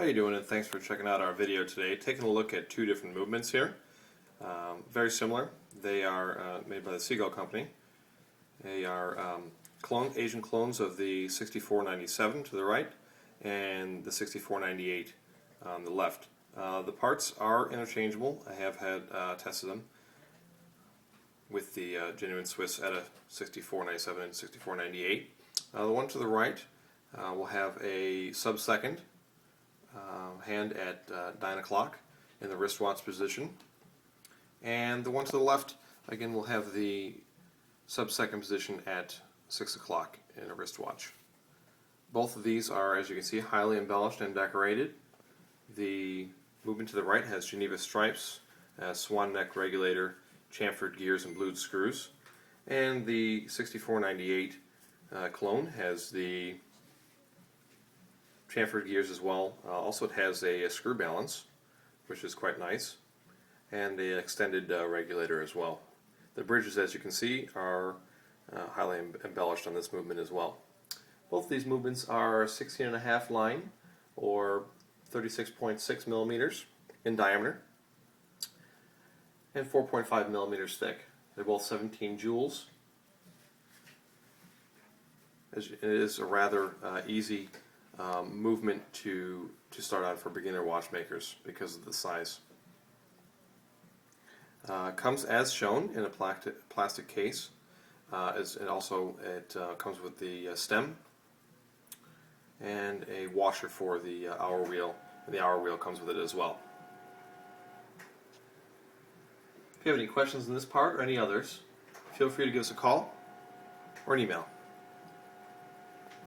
How you doing, and thanks for checking out our video today. Taking a look at two different movements here. Very similar. They are made by the Seagull company. They are Asian clones of the 6497 to the right and the 6498 on the left. The parts are interchangeable. I have had tested them with the genuine Swiss ETA 6497 and 6498. The one to the right will have a sub-second hand at 9 o'clock in the wristwatch position, and the one to the left again will have the sub-second position at 6 o'clock in a wristwatch. Both of these are, as you can see, highly embellished and decorated. The movement to the right has Geneva stripes, swan neck regulator, chamfered gears and blued screws, and the 6498 clone has the chamfered gears as well. Also, it has a screw balance, which is quite nice, and the extended regulator as well. The bridges, as you can see, are highly embellished on this movement as well. Both of these movements are 16.5 line, or 36.6 millimeters in diameter, and 4.5 millimeters thick. They're both 17 joules. It is a rather easy movement to start on for beginner watchmakers because of the size. Comes as shown in a plastic case. It also comes with the stem and a washer for the hour wheel, and the hour wheel comes with it as well. If you have any questions on this part or any others, feel free to give us a call or an email.